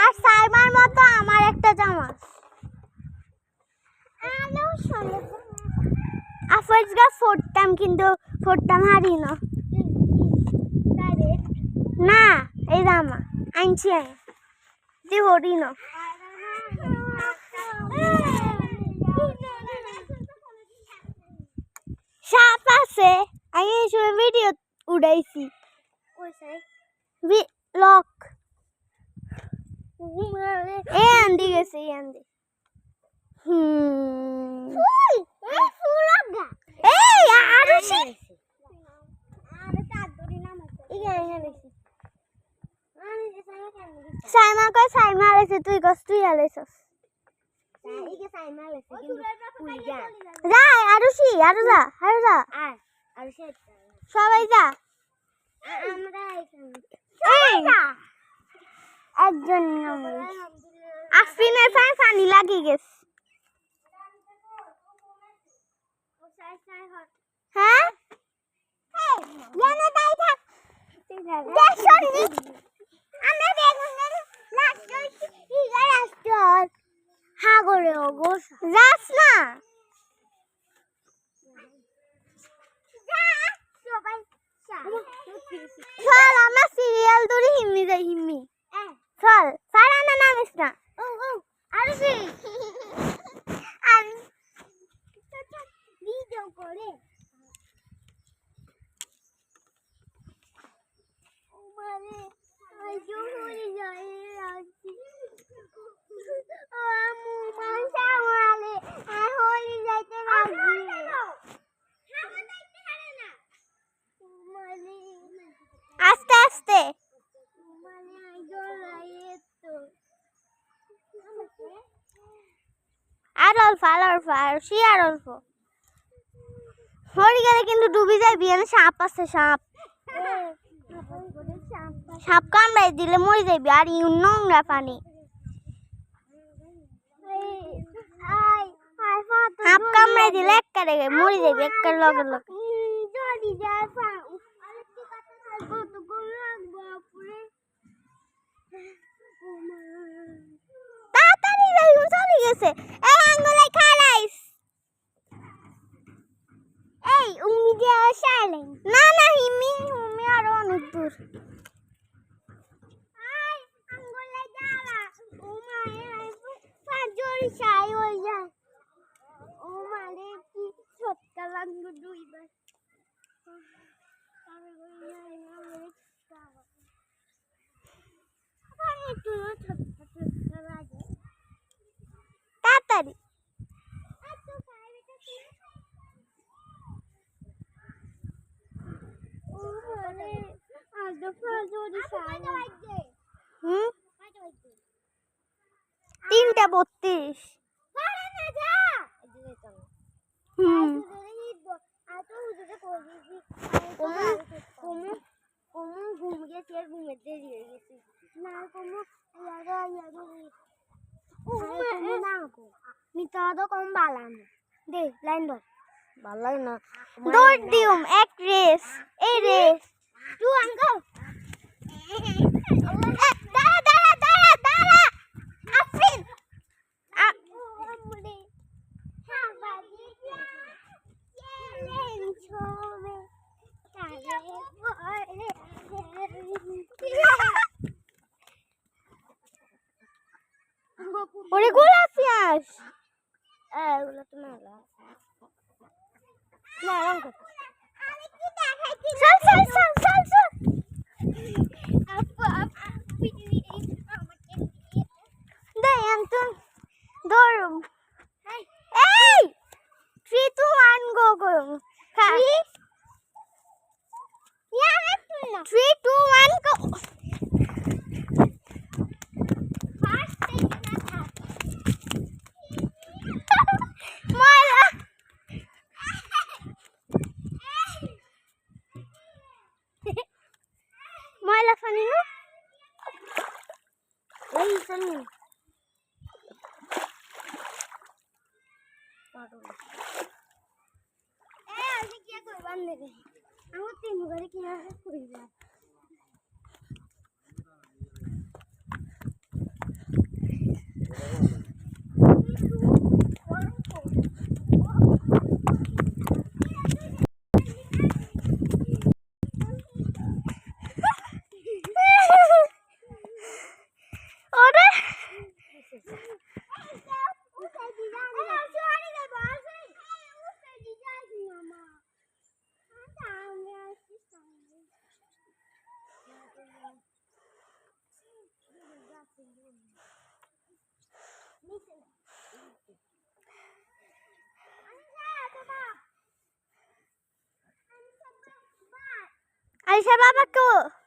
আর সাইমার মতো আমার একটা জামা আফাজগা ফোরটাম কিন্তু ফোরটাম হারি না এই জামা আনছি দি হরি না সাপ আছে আমি এই সময় ভিডিও উড়াইছি লক এ আন্দি গেছে এই আন্দি এই আরুষি সাইমা কই সাইমা আইছে তুই কস তুই আইছস যা আরুষি আরু যা আরুষি সবাই যা একজন আফরিনের পানি লাগি গেছে হ্যাঁ যাস না চল আমরা সিরিয়াল ধরে হিম্মি যাই হিম্মি চল সারানা নামিস না আরুষি আমি ভিডিও করে মানে আইজো হয়ে যায় রাজি আমু মানসা মালে আর হলি যাইতে রাজি হাওয়া যাইতে হারে না মানে আস্তে আস্তে মানে আইজো লাইতো আর অল্প আর অল্প হরি গেলে কিন্তু ডুবি যায় বিয়ানে সাপ আছে সাপ কামড়াই দিলে মরে যাবি আর নোংরা পানি সাপ কামড়াই দিলে একবারে মরে যাবি একবার লগে লগে তাড়াতাড়ি যাই চলে গেছে এই আঙ্গুলাই খারাইস এই উমি দিয়া শাইলেন না না হিমি আরো অনেক দূর আই আঙ্গুলাই যালা ও মায়ে পাঁচজরি শাই হই যায় ও মানে কি ছোট্টা লাঙ্গ দুইবার আমি বলি না আমার পানি তো ছোট্টা লাগে তাড়াতাড়ি তিনটা 32 দে লাইন ধর ভালো লাগে না দৌড় দিউম এক রেস এই রেস টু আঙ্গো দাঁড়া আফরিন ওরে গোলাপি আস এগুলো তো না রঙ চল দে আন্তন দৌড় এই 3 2 1 গো 3 2 1 গো ময়লা পানি না এই পানি আমার 3 ঘরে কি আছে কই যা Aisyah Baba tuh.